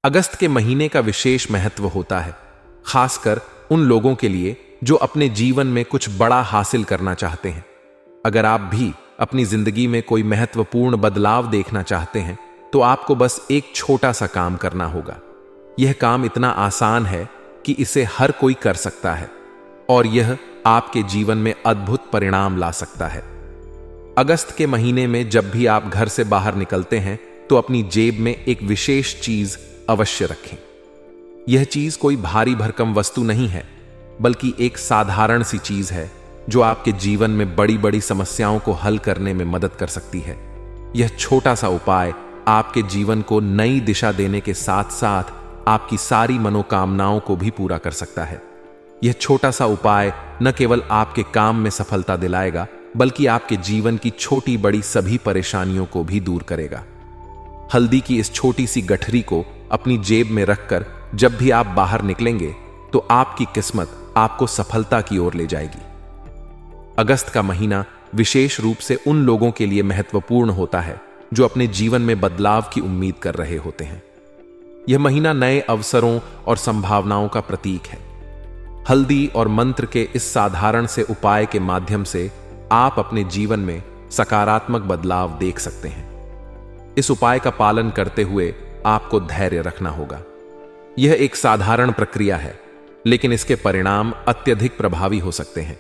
अगस्त के महीने का विशेष महत्व होता है, खासकर उन लोगों के लिए जो अपने जीवन में कुछ बड़ा हासिल करना चाहते हैं। अगर आप भी अपनी जिंदगी में कोई महत्वपूर्ण बदलाव देखना चाहते हैं तो आपको बस एक छोटा सा काम करना होगा। यह काम इतना आसान है कि इसे हर कोई कर सकता है और यह आपके जीवन में अद्भुत परिणाम ला सकता है। अगस्त के महीने में जब भी आप घर से बाहर निकलते हैं तो अपनी जेब में एक विशेष चीज अवश्य रखें। यह चीज कोई भारी भरकम वस्तु नहीं है, बल्कि एक साधारण सी चीज है जो आपके जीवन में बड़ी बड़ी समस्याओं को हल करने में मदद कर सकती है। यह छोटा सा उपाय आपके जीवन को नई दिशा देने के साथ साथ आपकी सारी मनोकामनाओं को भी पूरा कर सकता है। यह छोटा सा उपाय न केवल आपके काम में सफलता दिलाएगा, बल्कि आपके जीवन की छोटी बड़ी सभी परेशानियों को भी दूर करेगा। हल्दी की इस छोटी सी गठरी को अपनी जेब में रखकर जब भी आप बाहर निकलेंगे तो आपकी किस्मत आपको सफलता की ओर ले जाएगी। अगस्त का महीना विशेष रूप से उन लोगों के लिए महत्वपूर्ण होता है जो अपने जीवन में बदलाव की उम्मीद कर रहे होते हैं। यह महीना नए अवसरों और संभावनाओं का प्रतीक है। हल्दी और मंत्र के इस साधारण से उपाय के माध्यम से आप अपने जीवन में सकारात्मक बदलाव देख सकते हैं। इस उपाय का पालन करते हुए आपको धैर्य रखना होगा। यह एक साधारण प्रक्रिया है, लेकिन इसके परिणाम अत्यधिक प्रभावी हो सकते हैं।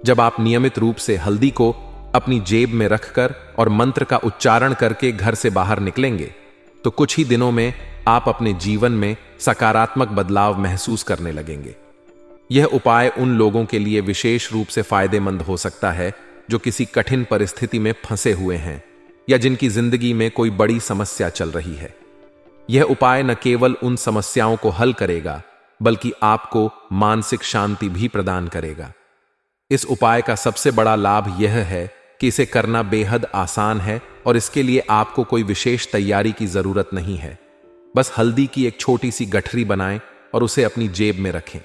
जब आप नियमित रूप से हल्दी को अपनी जेब में रखकर और मंत्र का उच्चारण करके घर से बाहर निकलेंगे तो कुछ ही दिनों में आप अपने जीवन में सकारात्मक बदलाव महसूस करने लगेंगे। यह उपाय उन लोगों के लिए विशेष रूप से फायदेमंद हो सकता है जो किसी कठिन परिस्थिति में फंसे हुए हैं या जिनकी जिंदगी में कोई बड़ी समस्या चल रही है। यह उपाय न केवल उन समस्याओं को हल करेगा, बल्कि आपको मानसिक शांति भी प्रदान करेगा। इस उपाय का सबसे बड़ा लाभ यह है कि इसे करना बेहद आसान है और इसके लिए आपको कोई विशेष तैयारी की जरूरत नहीं है। बस हल्दी की एक छोटी सी गठरी बनाएं और उसे अपनी जेब में रखें।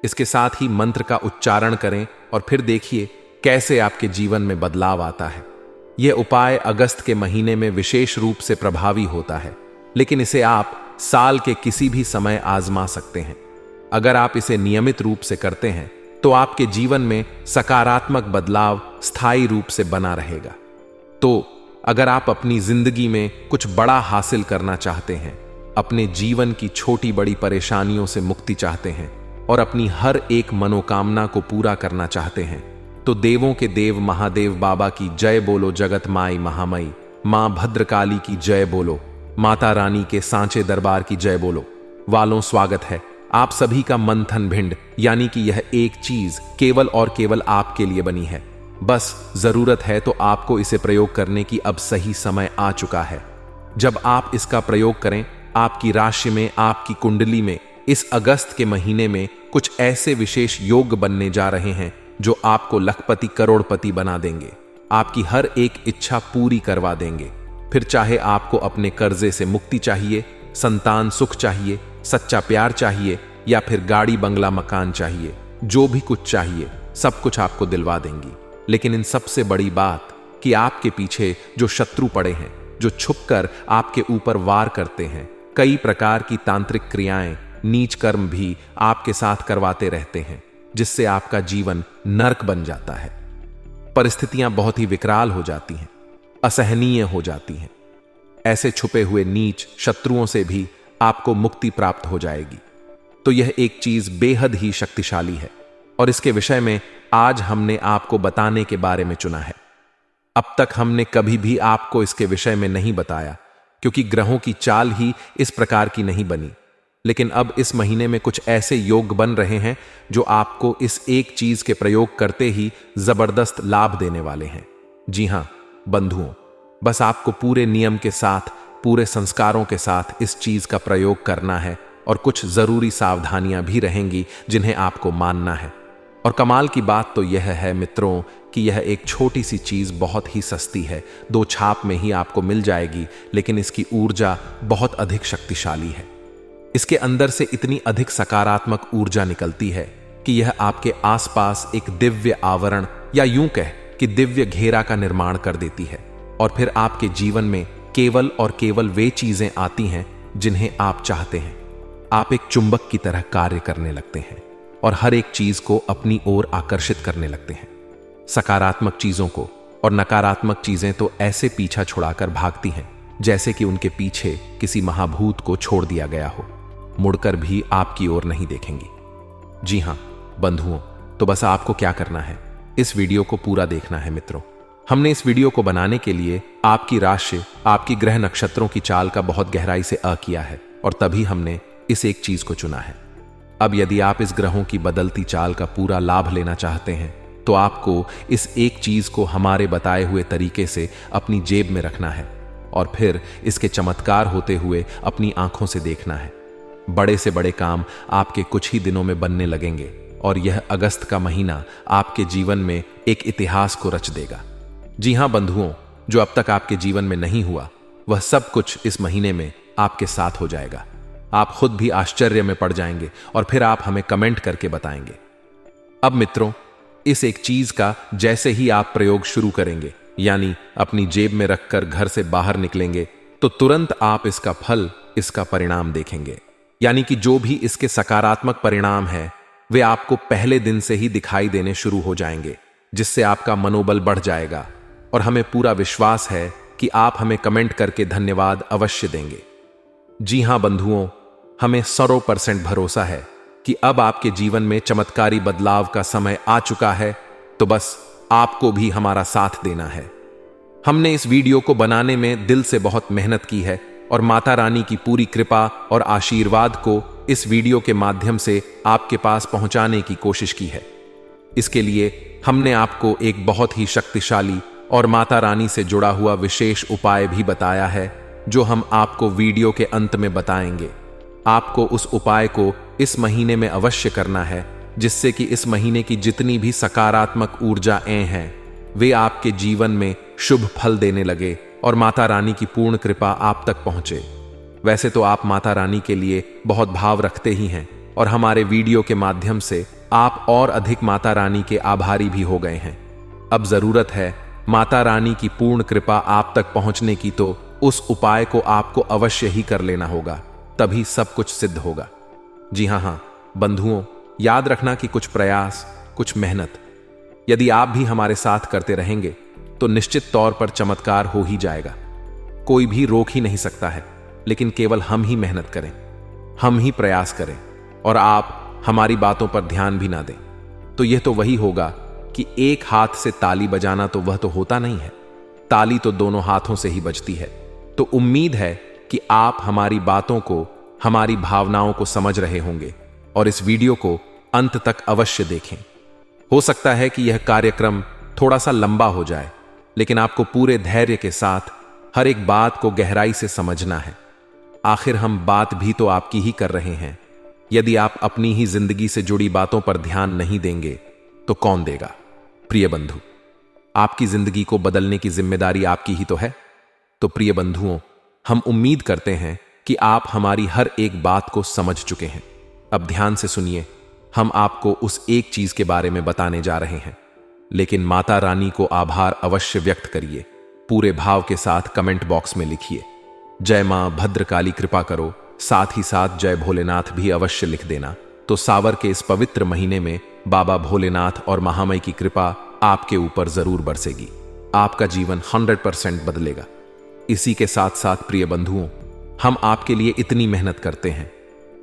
इसके साथ ही मंत्र का उच्चारण करें और फिर देखिए कैसे आपके जीवन में बदलाव आता है। यह उपाय अगस्त के महीने में विशेष रूप से प्रभावी होता है, लेकिन इसे आप साल के किसी भी समय आजमा सकते हैं। अगर आप इसे नियमित रूप से करते हैं तो आपके जीवन में सकारात्मक बदलाव स्थायी रूप से बना रहेगा। तो अगर आप अपनी जिंदगी में कुछ बड़ा हासिल करना चाहते हैं, अपने जीवन की छोटी बड़ी परेशानियों से मुक्ति चाहते हैं और अपनी हर एक मनोकामना को पूरा करना चाहते हैं, तो देवों के देव महादेव बाबा की जय बोलो, जगत माई महामई, मां भद्रकाली की जय बोलो, माता रानी के सांचे दरबार की जय बोलो वालों, स्वागत है आप सभी का मंथन भिंड। यानी कि यह एक चीज केवल और केवल आपके लिए बनी है। बस जरूरत है तो आपको इसे प्रयोग करने की अब सही समय आ चुका है। जब आप इसका प्रयोग करें, आपकी राशि में, आपकी कुंडली में इस अगस्त के महीने में कुछ ऐसे विशेष योग बनने जा रहे हैं जो आपको लखपति करोड़पति बना देंगे, आपकी हर एक इच्छा पूरी करवा देंगे। फिर चाहे आपको अपने कर्जे से मुक्ति चाहिए, संतान सुख चाहिए, सच्चा प्यार चाहिए या फिर गाड़ी बंगला मकान चाहिए, जो भी कुछ चाहिए सब कुछ आपको दिलवा देंगी। लेकिन इन सबसे बड़ी बात कि आपके पीछे जो शत्रु पड़े हैं, जो छुपकर आपके ऊपर वार करते हैं, कई प्रकार की तांत्रिक क्रियाएं, नीच कर्म भी आपके साथ करवाते रहते हैं, जिससे आपका जीवन नर्क बन जाता है। परिस्थितियां बहुत ही विकराल हो जाती हैं, असहनीय हो जाती हैं। ऐसे छुपे हुए नीच शत्रुओं से भी आपको मुक्ति प्राप्त हो जाएगी। तो यह एक चीज बेहद ही शक्तिशाली है और इसके विषय में आज हमने आपको बताने के बारे में चुना है। अब तक हमने कभी भी आपको इसके विषय में नहीं बताया, क्योंकि ग्रहों की चाल ही इस प्रकार की नहीं बनी। लेकिन अब इस महीने में कुछ ऐसे योग बन रहे हैं जो आपको इस एक चीज के प्रयोग करते ही जबरदस्त लाभ देने वाले हैं। जी हां बंधुओं, बस आपको पूरे नियम के साथ, पूरे संस्कारों के साथ इस चीज का प्रयोग करना है और कुछ जरूरी सावधानियां भी रहेंगी जिन्हें आपको मानना है। और कमाल की बात तो यह है मित्रों कि यह एक छोटी सी चीज बहुत ही सस्ती है, 2 छाप में ही आपको मिल जाएगी, लेकिन इसकी ऊर्जा बहुत अधिक शक्तिशाली है। इसके अंदर से इतनी अधिक सकारात्मक ऊर्जा निकलती है कि यह आपके आसपास एक दिव्य आवरण या यूं कह कि दिव्य घेरा का निर्माण कर देती है। और फिर आपके जीवन में केवल और केवल वे चीजें आती हैं जिन्हें आप चाहते हैं। आप एक चुंबक की तरह कार्य करने लगते हैं और हर एक चीज को अपनी ओर आकर्षित करने लगते हैं। सकारात्मक चीजों को और नकारात्मक चीजें तो ऐसे पीछा छुड़ाकर भागती हैं जैसे कि उनके पीछे किसी महाभूत को छोड़ दिया गया हो, मुड़कर भी आपकी ओर नहीं देखेंगी। जी हां बंधुओं, तो बस आपको क्या करना है, इस वीडियो को पूरा देखना है मित्रों। हमने इस वीडियो को बनाने के लिए आपकी राशि, आपकी ग्रह नक्षत्रों की चाल का बहुत गहराई से किया है और तभी हमने इस एक चीज को चुना है। अब यदि आप इस ग्रहों की बदलती चाल का पूरा लाभ लेना चाहते हैं तो आपको इस एक चीज को हमारे बताए हुए तरीके से अपनी जेब में रखना है और फिर इसके चमत्कार होते हुए अपनी आंखों से देखना है। बड़े से बड़े काम आपके कुछ ही दिनों में बनने लगेंगे और यह अगस्त का महीना आपके जीवन में एक इतिहास को रच देगा। जी हां बंधुओं, जो अब तक आपके जीवन में नहीं हुआ वह सब कुछ इस महीने में आपके साथ हो जाएगा। आप खुद भी आश्चर्य में पड़ जाएंगे और फिर आप हमें कमेंट करके बताएंगे। अब मित्रों, इस एक चीज का जैसे ही आप प्रयोग शुरू करेंगे, यानी अपनी जेब में रखकर घर से बाहर निकलेंगे, तो तुरंत आप इसका फल, इसका परिणाम देखेंगे। यानी कि जो भी इसके सकारात्मक परिणाम है वे आपको पहले दिन से ही दिखाई देने शुरू हो जाएंगे, जिससे आपका मनोबल बढ़ जाएगा और हमें पूरा विश्वास है कि आप हमें कमेंट करके धन्यवाद अवश्य देंगे। जी हां बंधुओं, हमें 100% भरोसा है कि अब आपके जीवन में चमत्कारी बदलाव का समय आ चुका है, तो बस आपको भी हमारा साथ देना है। हमने इस वीडियो को बनाने में दिल से बहुत मेहनत की है और माता रानी की पूरी कृपा और आशीर्वाद को इस वीडियो के माध्यम से आपके पास पहुंचाने की कोशिश की है। इसके लिए हमने आपको एक बहुत ही शक्तिशाली और माता रानी से जुड़ा हुआ विशेष उपाय भी बताया है, जो हम आपको वीडियो के अंत में बताएंगे। आपको उस उपाय को इस महीने में अवश्य करना है, जिससे कि इस महीने की जितनी भी सकारात्मक ऊर्जाएं हैं वे आपके जीवन में शुभ फल देने लगे और माता रानी की पूर्ण कृपा आप तक पहुंचे। वैसे तो आप माता रानी के लिए बहुत भाव रखते ही हैं और हमारे वीडियो के माध्यम से आप और अधिक माता रानी के आभारी भी हो गए हैं। अब जरूरत है माता रानी की पूर्ण कृपा आप तक पहुंचने की, तो उस उपाय को आपको अवश्य ही कर लेना होगा, तभी सब कुछ सिद्ध होगा। जी हां बंधुओं, याद रखना कि कुछ प्रयास, कुछ मेहनत यदि आप भी हमारे साथ करते रहेंगे तो निश्चित तौर पर चमत्कार हो ही जाएगा। कोई भी रोक ही नहीं सकता है, लेकिन केवल हम ही मेहनत करें, हम ही प्रयास करें और आप हमारी बातों पर ध्यान भी ना दें, तो यह तो वही होगा कि एक हाथ से ताली बजाना, तो वह तो होता नहीं है। ताली तो दोनों हाथों से ही बजती है। तो उम्मीद है कि आप हमारी बातों को, हमारी भावनाओं को समझ रहे होंगे और इस वीडियो को अंत तक अवश्य देखें। हो सकता है कि यह कार्यक्रम थोड़ा सा लंबा हो जाए, लेकिन आपको पूरे धैर्य के साथ हर एक बात को गहराई से समझना है। आखिर हम बात भी तो आपकी ही कर रहे हैं। यदि आप अपनी ही जिंदगी से जुड़ी बातों पर ध्यान नहीं देंगे तो कौन देगा? प्रिय बंधु, आपकी जिंदगी को बदलने की जिम्मेदारी आपकी ही तो है। तो प्रिय बंधुओं, हम उम्मीद करते हैं कि आप हमारी हर एक बात को समझ चुके हैं। अब ध्यान से सुनिए, हम आपको उस एक चीज के बारे में बताने जा रहे हैं, लेकिन माता रानी को आभार अवश्य व्यक्त करिए। पूरे भाव के साथ कमेंट बॉक्स में लिखिए, जय मां भद्रकाली कृपा करो, साथ ही साथ जय भोलेनाथ भी अवश्य लिख देना। तो सावर के इस पवित्र महीने में बाबा भोलेनाथ और महामाई की कृपा आपके ऊपर जरूर बरसेगी। आपका जीवन 100% बदलेगा। इसी के साथ साथ प्रिय बंधुओं, हम आपके लिए इतनी मेहनत करते हैं,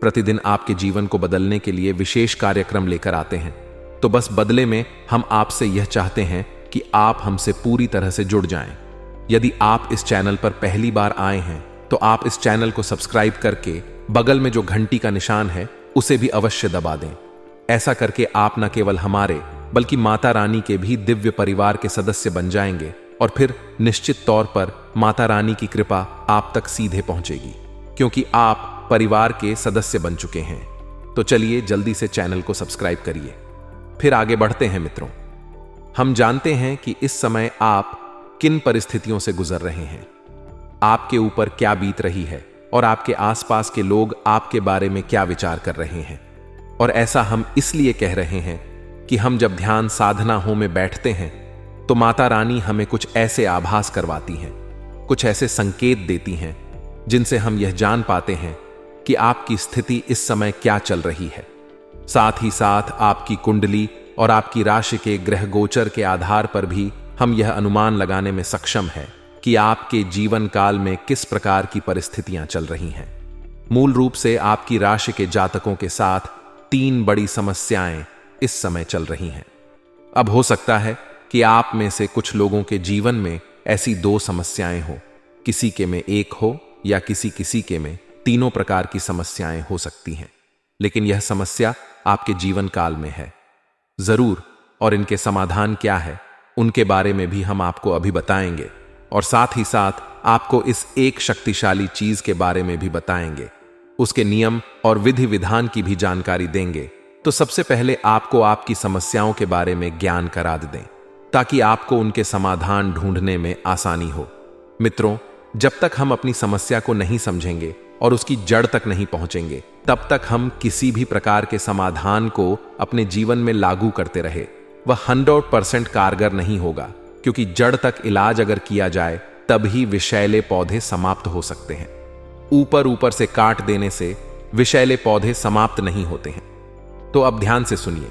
प्रतिदिन आपके जीवन को बदलने के लिए विशेष कार्यक्रम लेकर आते हैं। तो बस बदले में हम आपसे यह चाहते हैं कि आप हमसे पूरी तरह से जुड़ जाएं। यदि आप इस चैनल पर पहली बार आए हैं तो आप इस चैनल को सब्सक्राइब करके बगल में जो घंटी का निशान है उसे भी अवश्य दबा दें। ऐसा करके आप न केवल हमारे बल्कि माता रानी के भी दिव्य परिवार के सदस्य बन जाएंगे और फिर निश्चित तौर पर माता रानी की कृपा आप तक सीधे पहुंचेगी, क्योंकि आप परिवार के सदस्य बन चुके हैं। तो चलिए जल्दी से चैनल को सब्सक्राइब करिए। फिर आगे बढ़ते हैं मित्रों। हम जानते हैं कि इस समय आप किन परिस्थितियों से गुजर रहे हैं, आपके ऊपर क्या बीत रही है और आपके आसपास के लोग आपके बारे में क्या विचार कर रहे हैं। और ऐसा हम इसलिए कह रहे हैं कि हम जब ध्यान साधना हो में बैठते हैं तो माता रानी हमें कुछ ऐसे आभास करवाती हैं, कुछ ऐसे संकेत देती हैं जिनसे हम यह जान पाते हैं कि आपकी स्थिति इस समय क्या चल रही है। साथ ही साथ आपकी कुंडली और आपकी राशि के ग्रह गोचर के आधार पर भी हम यह अनुमान लगाने में सक्षम हैं कि आपके जीवन काल में किस प्रकार की परिस्थितियां चल रही हैं। मूल रूप से आपकी राशि के जातकों के साथ 3 बड़ी समस्याएं इस समय चल रही हैं। अब हो सकता है कि आप में से कुछ लोगों के जीवन में ऐसी 2 समस्याएं हो, किसी के में 1 हो या किसी के में तीनों प्रकार की समस्याएं हो सकती हैं, लेकिन यह समस्या आपके जीवन काल में है जरूर। और इनके समाधान क्या है उनके बारे में भी हम आपको अभी बताएंगे, और साथ ही साथ आपको इस एक शक्तिशाली चीज के बारे में भी बताएंगे, उसके नियम और विधि विधान की भी जानकारी देंगे। तो सबसे पहले आपको आपकी समस्याओं के बारे में ज्ञान करा दें ताकि आपको उनके समाधान ढूंढने में आसानी हो। मित्रों, जब तक हम अपनी समस्या को नहीं समझेंगे और उसकी जड़ तक नहीं पहुंचेंगे, तब तक हम किसी भी प्रकार के समाधान को अपने जीवन में लागू करते रहे वह 100% कारगर नहीं होगा, क्योंकि जड़ तक इलाज अगर किया जाए तभी विषैले पौधे समाप्त हो सकते हैं। ऊपर से काट देने से विषैले पौधे समाप्त नहीं होते हैं। तो अब ध्यान से सुनिए।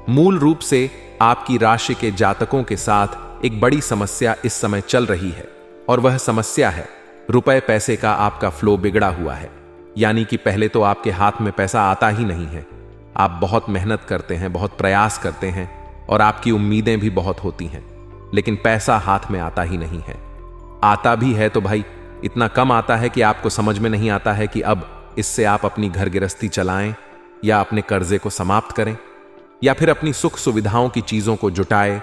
मूल रूप से आपकी राशि के जातकों के साथ एक बड़ी समस्या इस समय चल रही है, और वह समस्या है रुपए पैसे का आपका फ्लो बिगड़ा हुआ है। यानी कि पहले तो आपके हाथ में पैसा आता ही नहीं है। आप बहुत मेहनत करते हैं, बहुत प्रयास करते हैं और आपकी उम्मीदें भी बहुत होती हैं, लेकिन पैसा हाथ में आता ही नहीं है। आता भी है तो भाई इतना कम आता है कि आपको समझ में नहीं आता है कि अब इससे आप अपनी घर गृहस्थी चलाएं या अपने कर्जे को समाप्त करें, या फिर अपनी सुख सुविधाओं की चीजों को जुटाएं,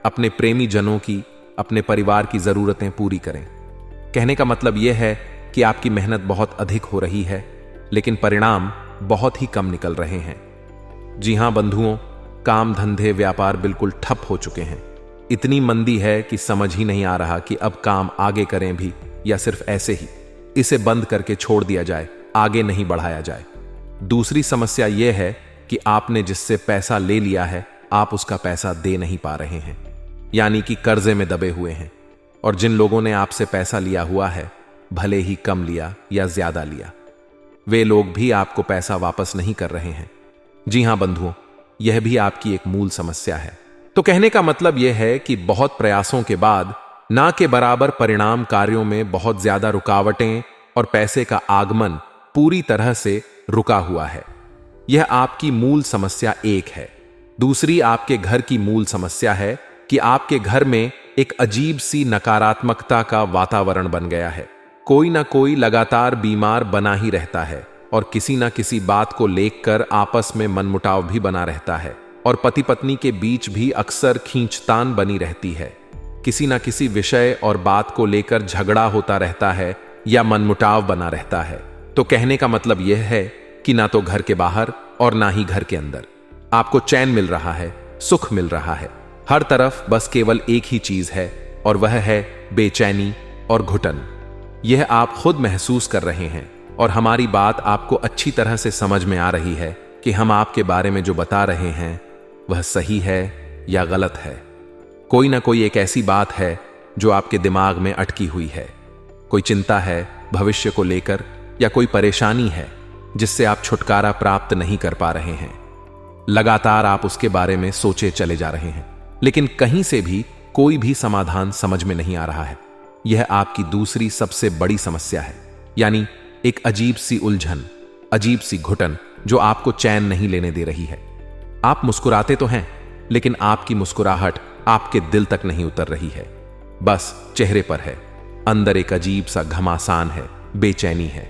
अपने प्रेमी जनों की, अपने परिवार की जरूरतें पूरी करें। कहने का मतलब यह है कि आपकी मेहनत बहुत अधिक हो रही है, लेकिन परिणाम बहुत ही कम निकल रहे हैं। जी हां बंधुओं, काम धंधे व्यापार बिल्कुल ठप हो चुके हैं। इतनी मंदी है कि समझ ही नहीं आ रहा कि अब काम आगे करें भी या सिर्फ ऐसे ही इसे बंद करके छोड़ दिया जाए, आगे नहीं बढ़ाया जाए। दूसरी समस्या यह है कि आपने जिससे पैसा ले लिया है, आप उसका पैसा दे नहीं पा रहे हैं, यानी कि कर्जे में दबे हुए हैं। और जिन लोगों ने आपसे पैसा लिया हुआ है, भले ही कम लिया या ज्यादा लिया, वे लोग भी आपको पैसा वापस नहीं कर रहे हैं। जी हां बंधुओं, यह भी आपकी एक मूल समस्या है। तो कहने का मतलब यह है कि बहुत प्रयासों के बाद ना के बराबर परिणाम कार्यों में बहुत ज्यादा रुकावटें और पैसे का आगमन पूरी तरह से रुका हुआ है। यह आपकी मूल समस्या 1 है। दूसरी आपके घर की मूल समस्या है कि आपके घर में एक अजीब सी नकारात्मकता का वातावरण बन गया है। कोई ना कोई लगातार बीमार बना ही रहता है और किसी ना किसी बात को लेकर आपस में मनमुटाव भी बना रहता है, और पति पत्नी के बीच भी अक्सर खींचतान बनी रहती है। किसी ना किसी विषय और बात को लेकर झगड़ा होता रहता है या मनमुटाव बना रहता है। तो कहने का मतलब यह है कि ना तो घर के बाहर और ना ही घर के अंदर आपको चैन मिल रहा है, सुख मिल रहा है। हर तरफ बस केवल एक ही चीज है, और वह है बेचैनी और घुटन। यह आप खुद महसूस कर रहे हैं, और हमारी बात आपको अच्छी तरह से समझ में आ रही है कि हम आपके बारे में जो बता रहे हैं वह सही है या गलत है। कोई ना कोई एक ऐसी बात है जो आपके दिमाग में अटकी हुई है। कोई चिंता है भविष्य को लेकर, या कोई परेशानी है जिससे आप छुटकारा प्राप्त नहीं कर पा रहे हैं। लगातार आप उसके बारे में सोचे चले जा रहे हैं, लेकिन कहीं से भी कोई भी समाधान समझ में नहीं आ रहा है। यह आपकी दूसरी सबसे बड़ी समस्या है, यानी एक अजीब सी उलझन, अजीब सी घुटन जो आपको चैन नहीं लेने दे रही है। आप मुस्कुराते तो हैं, लेकिन आपकी मुस्कुराहट आपके दिल तक नहीं उतर रही है, बस चेहरे पर है। अंदर एक अजीब सा घमासान है, बेचैनी है।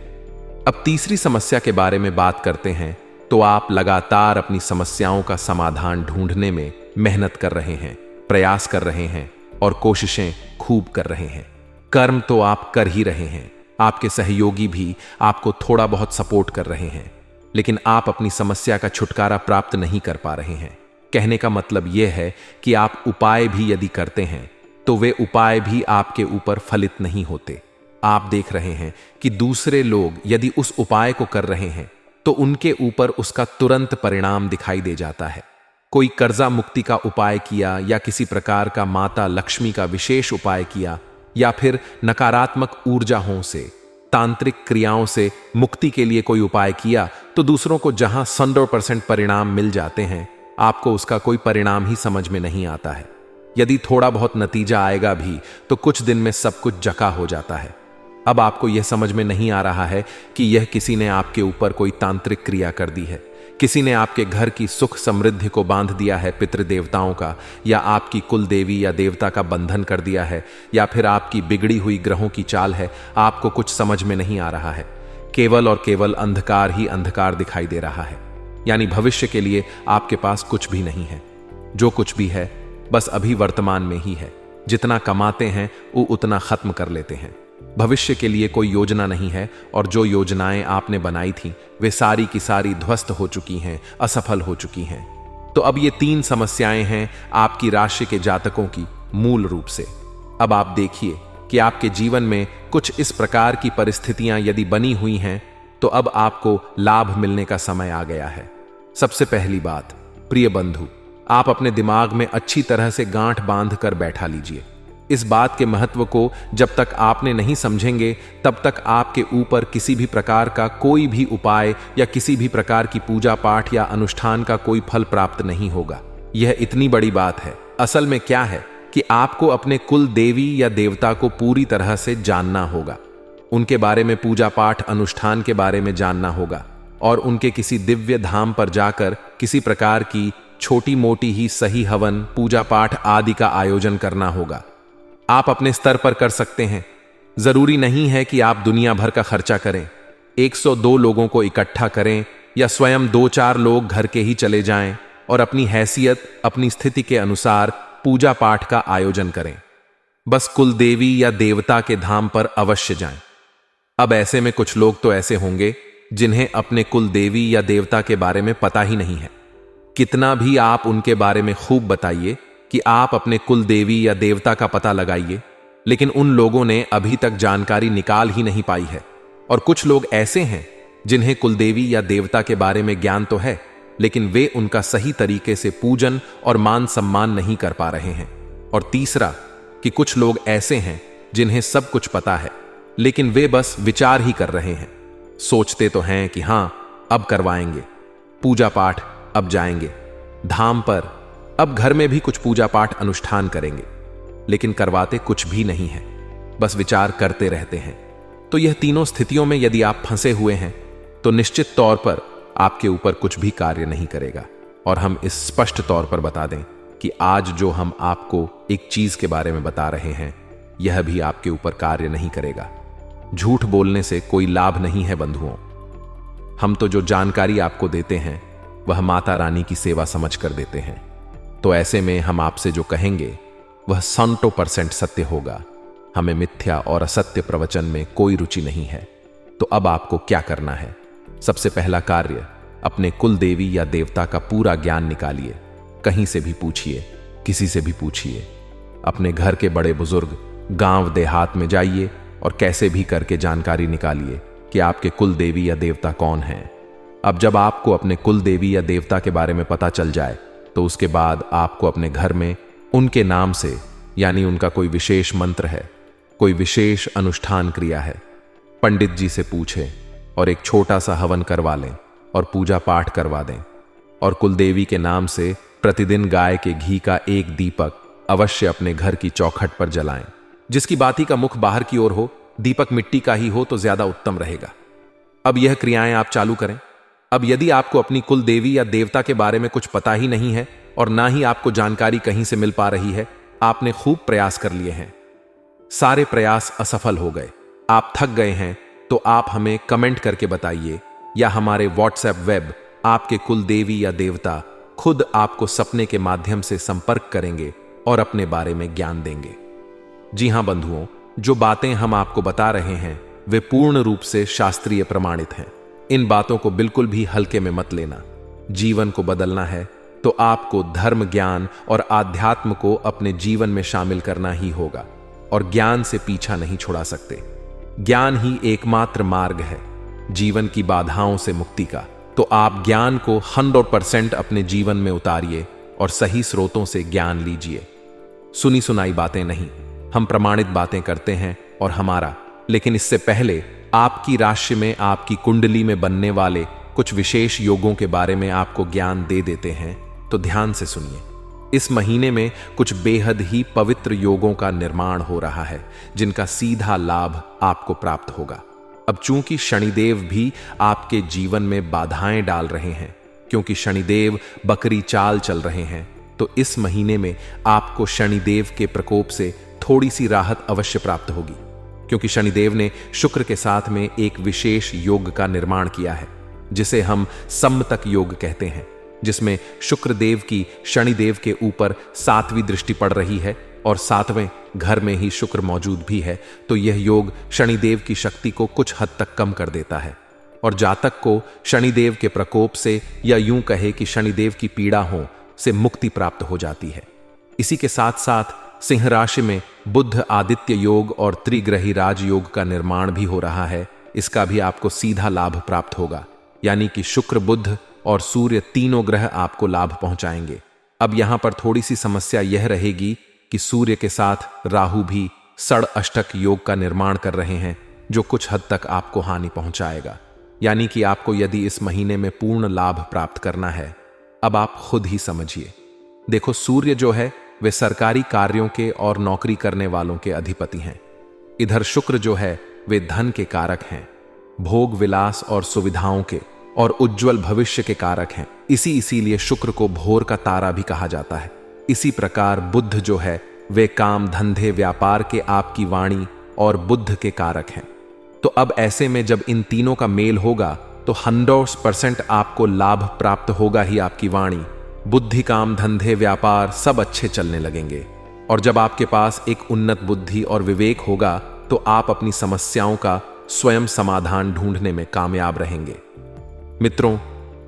अब तीसरी समस्या के बारे में बात करते हैं, तो आप लगातार अपनी समस्याओं का समाधान ढूंढने में मेहनत कर रहे हैं, प्रयास कर रहे हैं और कोशिशें खूब कर रहे हैं। कर्म तो आप कर ही रहे हैं, आपके सहयोगी भी आपको थोड़ा बहुत सपोर्ट कर रहे हैं, लेकिन आप अपनी समस्या का छुटकारा प्राप्त नहीं कर पा रहे हैं। कहने का मतलब यह है कि आप उपाय भी यदि करते हैं तो वे उपाय भी आपके ऊपर फलित नहीं होते। आप देख रहे हैं कि दूसरे लोग यदि उस उपाय को कर रहे हैं तो उनके ऊपर उसका तुरंत परिणाम दिखाई दे जाता है। कोई कर्जा मुक्ति का उपाय किया, या किसी प्रकार का माता लक्ष्मी का विशेष उपाय किया, या फिर नकारात्मक ऊर्जाओं से, तांत्रिक क्रियाओं से मुक्ति के लिए कोई उपाय किया तो दूसरों को जहां 100% परिणाम मिल जाते हैं, आपको उसका कोई परिणाम ही समझ में नहीं आता है। यदि थोड़ा बहुत नतीजा आएगा भी तो कुछ दिन में सब कुछ जका हो जाता है। अब आपको यह समझ में नहीं आ रहा है कि यह किसी ने आपके ऊपर कोई तांत्रिक क्रिया कर दी है, किसी ने आपके घर की सुख समृद्धि को बांध दिया है पितृदेवताओं का, या आपकी कुल देवी या देवता का बंधन कर दिया है, या फिर आपकी बिगड़ी हुई ग्रहों की चाल है। आपको कुछ समझ में नहीं आ रहा है, केवल और केवल अंधकार ही अंधकार दिखाई दे रहा है। यानी भविष्य के लिए आपके पास कुछ भी नहीं है। जो कुछ भी है बस अभी वर्तमान में ही है। जितना कमाते हैं वो उतना खत्म कर लेते हैं। भविष्य के लिए कोई योजना नहीं है, और जो योजनाएं आपने बनाई थी वे सारी की सारी ध्वस्त हो चुकी हैं, असफल हो चुकी हैं। तो अब ये 3 समस्याएं हैं आपकी राशि के जातकों की मूल रूप से। अब आप देखिए कि आपके जीवन में कुछ इस प्रकार की परिस्थितियां यदि बनी हुई हैं तो अब आपको लाभ मिलने का समय आ गया है। सबसे पहली बात, प्रिय बंधु, आप अपने दिमाग में अच्छी तरह से गांठ बांध कर बैठा लीजिए। इस बात के महत्व को जब तक आपने नहीं समझेंगे तब तक आपके ऊपर किसी भी प्रकार का कोई भी उपाय या किसी भी प्रकार की पूजा पाठ या अनुष्ठान का कोई फल प्राप्त नहीं होगा। यह इतनी बड़ी बात है। असल में क्या है कि आपको अपने कुल देवी या देवता को पूरी तरह से जानना होगा, उनके बारे में पूजा पाठ अनुष्ठान के बारे में जानना होगा, और उनके किसी दिव्य धाम पर जाकर किसी प्रकार की छोटी मोटी ही सही हवन पूजा पाठ आदि का आयोजन करना होगा। आप अपने स्तर पर कर सकते हैं। जरूरी नहीं है कि आप दुनिया भर का खर्चा करें। 102 लोगों को इकट्ठा करें या स्वयं 2-4 लोग घर के ही चले जाएं और अपनी हैसियत अपनी स्थिति के अनुसार पूजा पाठ का आयोजन करें। बस कुल देवी या देवता के धाम पर अवश्य जाएं। अब ऐसे में कुछ लोग तो ऐसे होंगे जिन्हें अपने कुल देवी या देवता के बारे में पता ही नहीं है। कितना भी आप उनके बारे में खूब बताइए कि आप अपने कुल देवी या देवता का पता लगाइए, लेकिन उन लोगों ने अभी तक जानकारी निकाल ही नहीं पाई है। और कुछ लोग ऐसे हैं जिन्हें कुल देवी या देवता के बारे में ज्ञान तो है, लेकिन वे उनका सही तरीके से पूजन और मान सम्मान नहीं कर पा रहे हैं। और तीसरा कि कुछ लोग ऐसे हैं जिन्हें सब कुछ पता है, लेकिन वे बस विचार ही कर रहे हैं। सोचते तो हैं कि हां अब करवाएंगे पूजा पाठ, अब जाएंगे धाम पर, अब घर में भी कुछ पूजा पाठ अनुष्ठान करेंगे, लेकिन करवाते कुछ भी नहीं है, बस विचार करते रहते हैं। तो यह तीनों स्थितियों में यदि आप फंसे हुए हैं तो निश्चित तौर पर आपके ऊपर कुछ भी कार्य नहीं करेगा। और हम इस स्पष्ट तौर पर बता दें कि आज जो हम आपको एक चीज के बारे में बता रहे हैं, यह भी आपके ऊपर कार्य नहीं करेगा। झूठ बोलने से कोई लाभ नहीं है बंधुओं। हम तो जो जानकारी आपको देते हैं वह माता रानी की सेवा समझकर देते हैं। तो ऐसे में हम आपसे जो कहेंगे वह 100% सत्य होगा। हमें मिथ्या और असत्य प्रवचन में कोई रुचि नहीं है। तो अब आपको क्या करना है? सबसे पहला कार्य, अपने कुल देवी या देवता का पूरा ज्ञान निकालिए। कहीं से भी पूछिए, किसी से भी पूछिए। अपने घर के बड़े बुजुर्ग, गांव देहात में जाइए और कैसे भी करके जानकारी निकालिए कि आपके कुल देवी या देवता कौन हैं। अब जब आपको अपने कुल देवी या देवता के बारे में पता चल जाए तो उसके बाद आपको अपने घर में उनके नाम से, यानी उनका कोई विशेष मंत्र है, कोई विशेष अनुष्ठान क्रिया है, पंडित जी से पूछें और एक छोटा सा हवन करवा लें और पूजा पाठ करवा दें। और कुलदेवी के नाम से प्रतिदिन गाय के घी का एक दीपक अवश्य अपने घर की चौखट पर जलाएं। जिसकी बाती का मुख बाहर की ओर हो, दीपक मिट्टी का ही हो तो ज्यादा उत्तम रहेगा। अब यह क्रियाएं आप चालू करें। अब यदि आपको अपनी कुल देवी या देवता के बारे में कुछ पता ही नहीं है और ना ही आपको जानकारी कहीं से मिल पा रही है, आपने खूब प्रयास कर लिए हैं, सारे प्रयास असफल हो गए, आप थक गए हैं, तो आप हमें कमेंट करके बताइए या हमारे व्हाट्सएप वेब आपके कुल देवी या देवता खुद आपको सपने के माध्यम से संपर्क करेंगे और अपने बारे में ज्ञान देंगे। जी हां बंधुओं, जो बातें हम आपको बता रहे हैं वे पूर्ण रूप से शास्त्रीय प्रमाणित हैं। इन बातों को बिल्कुल भी हल्के में मत लेना। जीवन को बदलना है तो आपको धर्म, ज्ञान और आध्यात्म को अपने जीवन में शामिल करना ही होगा और ज्ञान से पीछा नहीं छुड़ा सकते। ज्ञान ही एकमात्र मार्ग है जीवन की बाधाओं से मुक्ति का। तो आप ज्ञान को 100% अपने जीवन में उतारिए और सही स्रोतों से ज्ञान लीजिए। सुनी सुनाई बातें नहीं, हम प्रमाणित बातें करते हैं और हमारा, लेकिन इससे पहले आपकी राशि में, आपकी कुंडली में बनने वाले कुछ विशेष योगों के बारे में आपको ज्ञान दे देते हैं, तो ध्यान से सुनिए। इस महीने में कुछ बेहद ही पवित्र योगों का निर्माण हो रहा है, जिनका सीधा लाभ आपको प्राप्त होगा। अब चूंकि शनिदेव भी आपके जीवन में बाधाएं डाल रहे हैं, क्योंकि शनिदेव बकरी चाल चल रहे हैं, तो इस महीने में आपको शनिदेव के प्रकोप से थोड़ी सी राहत अवश्य प्राप्त होगी, क्योंकि शनिदेव ने शुक्र के साथ में एक विशेष योग का निर्माण किया है, जिसे हम सम्मतक योग कहते हैं, जिसमें शुक्रदेव की शनिदेव के ऊपर 7वीं दृष्टि पड़ रही है और 7वें घर में ही शुक्र मौजूद भी है। तो यह योग शनिदेव की शक्ति को कुछ हद तक कम कर देता है और जातक को शनिदेव के प्रकोप से, या यूं कहे कि शनिदेव की पीड़ा हो से मुक्ति प्राप्त हो जाती है। इसी के साथ साथ सिंह राशि में बुध आदित्य योग और त्रिग्रही राजयोग का निर्माण भी हो रहा है। इसका भी आपको सीधा लाभ प्राप्त होगा, यानी कि शुक्र, बुध और सूर्य तीनों ग्रह आपको लाभ पहुंचाएंगे। अब यहां पर थोड़ी सी समस्या यह रहेगी कि सूर्य के साथ राहु भी षड अष्टक योग का निर्माण कर रहे हैं, जो कुछ हद तक आपको हानि पहुंचाएगा। यानी कि आपको यदि इस महीने में पूर्ण लाभ प्राप्त करना है, अब आप खुद ही समझिए। देखो, सूर्य जो है वे सरकारी कार्यों के और नौकरी करने वालों के अधिपति हैं। इधर शुक्र जो है वे धन के कारक हैं, भोग विलास और सुविधाओं के और उज्जवल भविष्य के कारक हैं। इसीलिए शुक्र को भोर का तारा भी कहा जाता है। इसी प्रकार बुध जो है वे काम, धंधे, व्यापार के, आपकी वाणी और बुद्ध के कारक हैं। तो अब ऐसे में जब इन तीनों का मेल होगा तो 100% आपको लाभ प्राप्त होगा ही। आपकी वाणी, बुद्धि, काम, धंधे, व्यापार सब अच्छे चलने लगेंगे। और जब आपके पास एक उन्नत बुद्धि और विवेक होगा तो आप अपनी समस्याओं का स्वयं समाधान ढूंढने में कामयाब रहेंगे। मित्रों,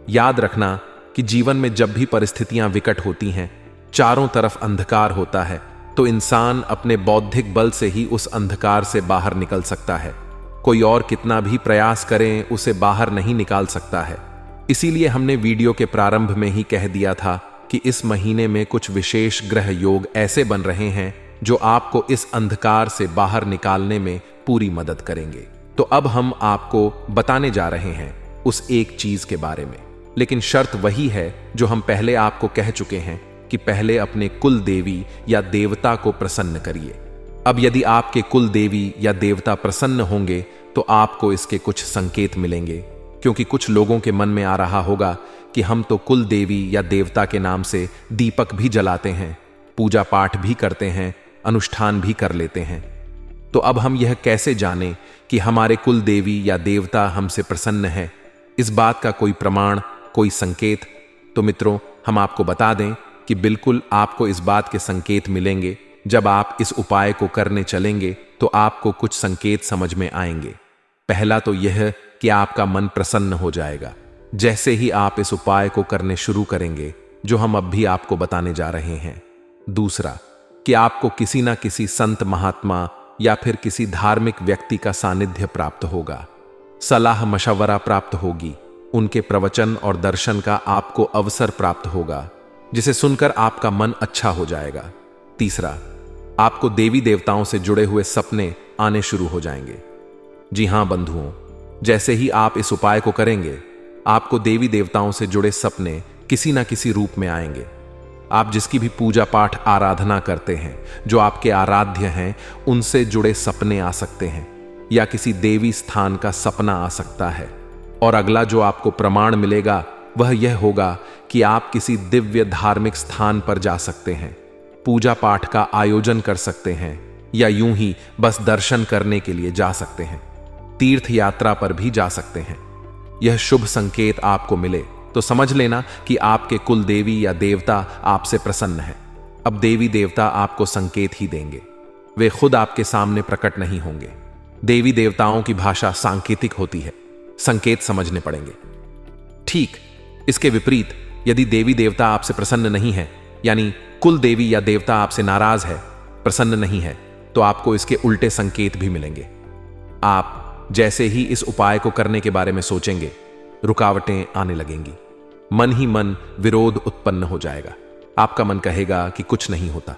याद रखना कि जीवन में जब भी परिस्थितियां विकट होती हैं, चारों तरफ अंधकार होता है, तो इंसान अपने बौद्धिक बल से ही उस अंधकार से बाहर निकल सकता है। कोई और कितना भी प्रयास करें उसे बाहर नहीं निकाल सकता है। इसीलिए हमने वीडियो के प्रारंभ में ही कह दिया था कि इस महीने में कुछ विशेष ग्रह योग ऐसे बन रहे हैं जो आपको इस अंधकार से बाहर निकालने में पूरी मदद करेंगे। तो अब हम आपको बताने जा रहे हैं उस एक चीज के बारे में, लेकिन शर्त वही है जो हम पहले आपको कह चुके हैं कि पहले अपने कुल देवी या देवता को प्रसन्न करिए। अब यदि आपके कुल देवी या देवता प्रसन्न होंगे तो आपको इसके कुछ संकेत मिलेंगे, क्योंकि कुछ लोगों के मन में आ रहा होगा कि हम तो कुल देवी या देवता के नाम से दीपक भी जलाते हैं, पूजा पाठ भी करते हैं, अनुष्ठान भी कर लेते हैं। तो अब हम यह कैसे जानें कि हमारे कुल देवी या देवता हमसे प्रसन्न है? इस बात का कोई प्रमाण, कोई संकेत? तो मित्रों, हम आपको बता दें कि बिल्कुल आपको इस बात के संकेत मिलेंगे। जब आप इस उपाय को करने चलेंगे तो आपको कुछ संकेत समझ में आएंगे। पहला तो यह कि आपका मन प्रसन्न हो जाएगा जैसे ही आप इस उपाय को करने शुरू करेंगे, जो हम अब भी आपको बताने जा रहे हैं। दूसरा कि आपको किसी ना किसी संत, महात्मा या फिर किसी धार्मिक व्यक्ति का सानिध्य प्राप्त होगा, सलाह मशवरा प्राप्त होगी, उनके प्रवचन और दर्शन का आपको अवसर प्राप्त होगा, जिसे सुनकर आपका मन अच्छा हो जाएगा। तीसरा, आपको देवी देवताओं से जुड़े हुए सपने आने शुरू हो जाएंगे। जी हां बंधुओं, जैसे ही आप इस उपाय को करेंगे, आपको देवी देवताओं से जुड़े सपने किसी ना किसी रूप में आएंगे। आप जिसकी भी पूजा पाठ आराधना करते हैं, जो आपके आराध्य हैं, उनसे जुड़े सपने आ सकते हैं, या किसी देवी स्थान का सपना आ सकता है। और अगला जो आपको प्रमाण मिलेगा वह यह होगा कि आप किसी दिव्य धार्मिक स्थान पर जा सकते हैं, पूजा पाठ का आयोजन कर सकते हैं, या यूं ही बस दर्शन करने के लिए जा सकते हैं, तीर्थ यात्रा पर भी जा सकते हैं। यह शुभ संकेत आपको मिले तो समझ लेना कि आपके कुल देवी या देवता आपसे प्रसन्न है। अब देवी देवता आपको संकेत ही देंगे, वे खुद आपके सामने प्रकट नहीं होंगे। देवी देवताओं की भाषा सांकेतिक होती है, संकेत समझने पड़ेंगे। ठीक इसके विपरीत, यदि देवी देवता आपसे प्रसन्न नहीं है, यानी कुल देवी या देवता आपसे नाराज है, प्रसन्न नहीं है, तो आपको इसके उल्टे संकेत भी मिलेंगे। आप जैसे ही इस उपाय को करने के बारे में सोचेंगे, रुकावटें आने लगेंगी, मन ही मन विरोध उत्पन्न हो जाएगा। आपका मन कहेगा कि कुछ नहीं होता,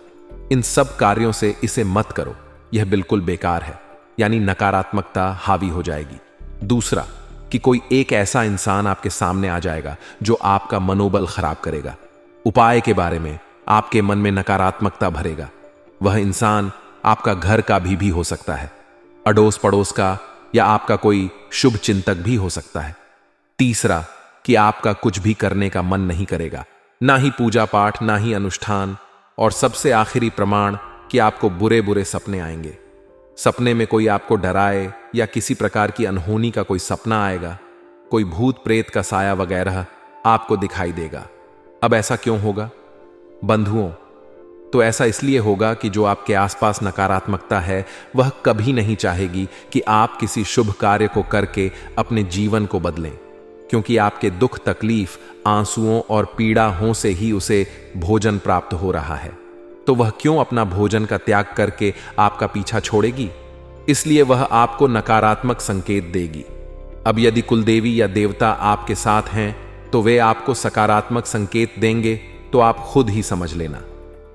इन सब कार्यों से इसे मत करो, यह बिल्कुल बेकार है, यानी नकारात्मकता हावी हो जाएगी। दूसरा कि कोई एक ऐसा इंसान आपके सामने आ जाएगा जो आपका मनोबल खराब करेगा, उपाय के बारे में आपके मन में नकारात्मकता भरेगा। वह इंसान आपका घर का भी हो सकता है, अड़ोस पड़ोस का, या आपका कोई शुभ चिंतक भी हो सकता है। तीसरा कि आपका कुछ भी करने का मन नहीं करेगा, ना ही पूजा पाठ, ना ही अनुष्ठान। और सबसे आखिरी प्रमाण कि आपको बुरे बुरे सपने आएंगे। सपने में कोई आपको डराए या किसी प्रकार की अनहोनी का कोई सपना आएगा, कोई भूत प्रेत का साया वगैरह आपको दिखाई देगा। अब ऐसा क्यों होगा बंधुओं? तो ऐसा इसलिए होगा कि जो आपके आसपास नकारात्मकता है वह कभी नहीं चाहेगी कि आप किसी शुभ कार्य को करके अपने जीवन को बदलें, क्योंकि आपके दुख, तकलीफ, आंसुओं और पीड़ाओं से ही उसे भोजन प्राप्त हो रहा है। तो वह क्यों अपना भोजन का त्याग करके आपका पीछा छोड़ेगी? इसलिए वह आपको नकारात्मक संकेत देगी। अब यदि कुलदेवी या देवता आपके साथ हैं तो वे आपको सकारात्मक संकेत देंगे, तो आप खुद ही समझ लेना।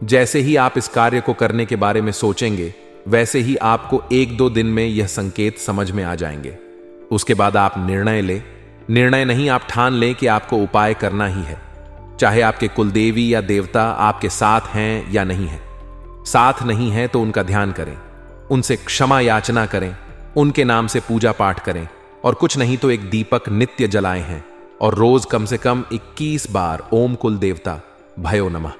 जैसे ही आप इस कार्य को करने के बारे में सोचेंगे, वैसे ही आपको 1-2 दिन में यह संकेत समझ में आ जाएंगे। उसके बाद आप निर्णय नहीं, आप ठान लें कि आपको उपाय करना ही है। चाहे आपके कुलदेवी या देवता आपके साथ हैं या नहीं है। साथ नहीं है तो उनका ध्यान करें, उनसे क्षमा याचना करें, उनके नाम से पूजा पाठ करें, और कुछ नहीं तो एक दीपक नित्य जलाए हैं, और रोज कम से कम 21 बार ओम कुल देवता भयो नमः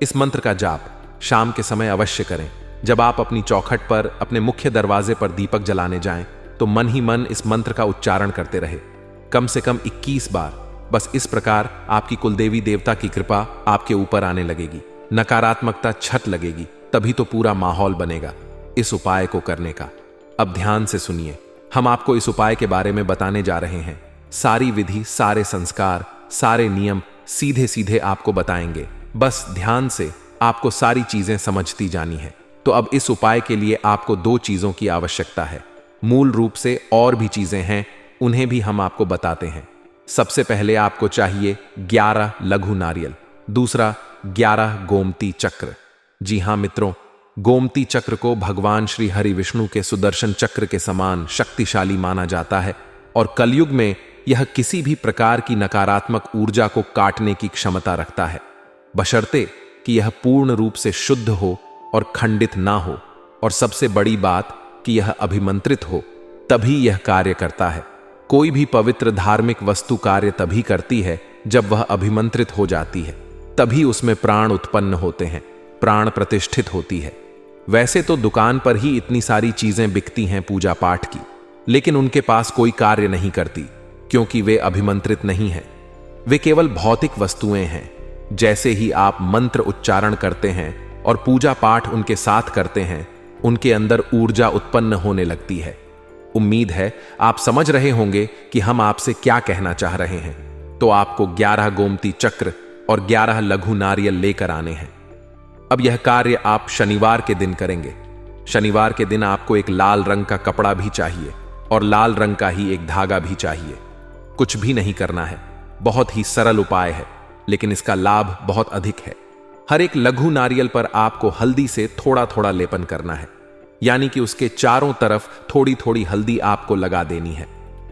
इस मंत्र का जाप शाम के समय अवश्य करें। जब आप अपनी चौखट पर, अपने मुख्य दरवाजे पर दीपक जलाने जाएं, तो मन ही मन इस मंत्र का उच्चारण करते रहे, कम से कम 21 बार। बस इस प्रकार आपकी कुलदेवी देवता की कृपा आपके ऊपर आने लगेगी, नकारात्मकता छत लगेगी, तभी तो पूरा माहौल बनेगा इस उपाय को करने का। अब ध्यान से सुनिए, हम आपको इस उपाय के बारे में बताने जा रहे हैं। सारी विधि, सारे संस्कार, सारे नियम सीधे सीधे आपको बताएंगे। बस ध्यान से आपको सारी चीजें समझती जानी है। तो अब इस उपाय के लिए आपको 2 चीजों की आवश्यकता है। मूल रूप से और भी चीजें हैं, उन्हें भी हम आपको बताते हैं। सबसे पहले आपको चाहिए 11 लघु नारियल, दूसरा 11 गोमती चक्र। जी हां मित्रों, गोमती चक्र को भगवान श्री हरि विष्णु के सुदर्शन चक्र के समान शक्तिशाली माना जाता है, और कलयुग में यह किसी भी प्रकार की नकारात्मक ऊर्जा को काटने की क्षमता रखता है, बशर्ते कि यह पूर्ण रूप से शुद्ध हो और खंडित ना हो, और सबसे बड़ी बात कि यह अभिमंत्रित हो, तभी यह कार्य करता है। कोई भी पवित्र धार्मिक वस्तु कार्य तभी करती है जब वह अभिमंत्रित हो जाती है, तभी उसमें प्राण उत्पन्न होते हैं, प्राण प्रतिष्ठित होती है। वैसे तो दुकान पर ही इतनी सारी चीजें बिकती हैं पूजा पाठ की, लेकिन उनके पास कोई कार्य नहीं करती, क्योंकि वे अभिमंत्रित नहीं हैं। वे केवल भौतिक वस्तुएं हैं। जैसे ही आप मंत्र उच्चारण करते हैं और पूजा पाठ उनके साथ करते हैं, उनके अंदर ऊर्जा उत्पन्न होने लगती है। उम्मीद है आप समझ रहे होंगे कि हम आपसे क्या कहना चाह रहे हैं। तो आपको 11 गोमती चक्र और 11 लघु नारियल लेकर आने हैं। अब यह कार्य आप शनिवार के दिन करेंगे। शनिवार के दिन आपको एक लाल रंग का कपड़ा भी चाहिए, और लाल रंग का ही एक धागा भी चाहिए। कुछ भी नहीं करना है, बहुत ही सरल उपाय है, लेकिन इसका लाभ बहुत अधिक है। हर एक लघु नारियल पर आपको हल्दी से थोड़ा थोड़ा लेपन करना है, यानी कि उसके चारों तरफ थोड़ी थोड़ी हल्दी आपको लगा देनी है।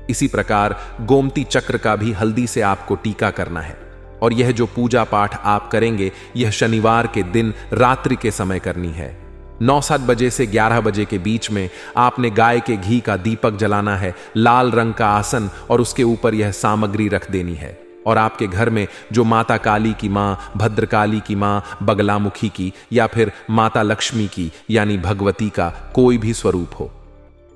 इसी प्रकार गोमती चक्र का भी हल्दी से आपको टीका करना है। और यह जो पूजा पाठ आप करेंगे, यह शनिवार के दिन रात्रि के समय करनी है। 9-7 बजे से 11 बजे के बीच में आपने गाय के घी का दीपक जलाना है, लाल रंग का आसन, और उसके ऊपर यह सामग्री रख देनी है। और आपके घर में जो माता काली की मां, भद्रकाली की मां, बगलामुखी की, या फिर माता लक्ष्मी की यानी भगवती का कोई भी स्वरूप हो,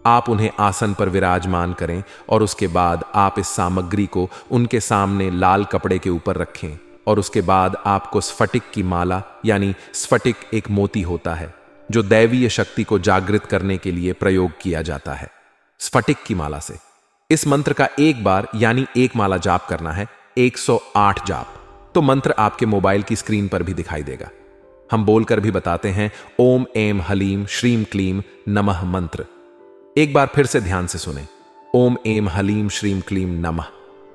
आप उन्हें आसन पर विराजमान करें, और उसके बाद आप इस सामग्री को उनके सामने लाल कपड़े के ऊपर रखें। और उसके बाद आपको स्फटिक की माला, यानी स्फटिक एक मोती होता है जो दैवीय शक्ति को जागृत करने के लिए प्रयोग किया जाता है, स्फटिक की माला से इस मंत्र का एक बार यानी एक माला जाप करना है, 108 जाप। तो मंत्र आपके मोबाइल की स्क्रीन पर भी दिखाई देगा। हम बोलकर भी बताते हैं, ओम एम हलीम श्रीम क्लीम नमः मंत्र। एक बार फिर से ध्यान से सुने, ओम एम हलीम श्रीम क्लीम नमः।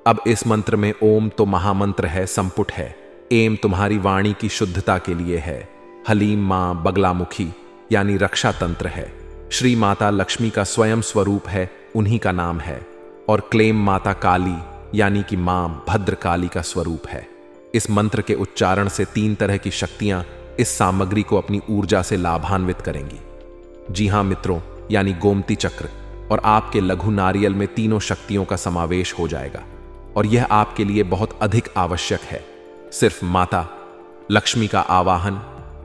अब इस मंत्र में ओम तो महामंत्र है, संपुट है। एम तुम्हारी वाणी की शुद्धता के लिए है। हलीम मां बगलामुखी यानी रक्षा तंत्र है। श्री माता लक्ष्मी का स्वयं स्वरूप है, उन्हीं का नाम है। और क्लेम माता काली यानी कि मां भद्रकाली का स्वरूप है। इस मंत्र के उच्चारण से 3 तरह की शक्तियां इस सामग्री को अपनी ऊर्जा से लाभान्वित करेंगी। जी हां मित्रों, यानी गोमती चक्र और आपके लघु नारियल में तीनों शक्तियों का समावेश हो जाएगा। और यह आपके लिए बहुत अधिक आवश्यक है। सिर्फ माता लक्ष्मी का आवाहन,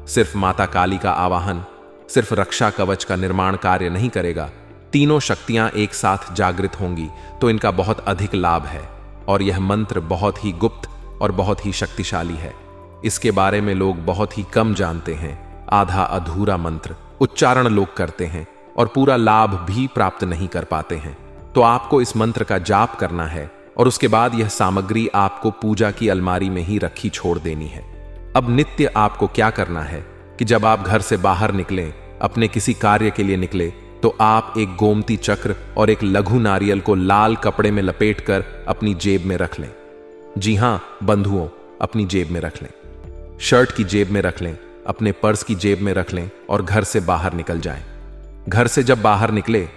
सिर्फ माता काली का आवाहन, सिर्फ रक्षा कवच का निर्माण कार्य नहीं करेगा। तीनों शक्तियां एक साथ जागृत होंगी तो इनका बहुत अधिक लाभ है। और यह मंत्र बहुत ही गुप्त और बहुत ही शक्तिशाली है। इसके बारे में लोग बहुत ही कम जानते हैं। आधा अधूरा मंत्र उच्चारण लोग करते हैं और पूरा लाभ भी प्राप्त नहीं कर पाते हैं। तो आपको इस मंत्र का जाप करना है और उसके बाद यह सामग्री आपको पूजा की अलमारी में ही रखी छोड़ देनी है। अब नित्य आपको क्या करना है कि जब आप घर से बाहर निकलें, अपने किसी कार्य के लिए निकले, तो आप एक गोमती चक्र और एक लघु नारियल को लाल कपड़े में लपेटकर अपनी जेब में रख लें। जी हां बंधुओं, अपनी जेब में रख लें, शर्ट की जेब में रख लें, अपने पर्स की जेब में रख लें और घर से बाहर निकल जाएं। घर से जब बाहर निकले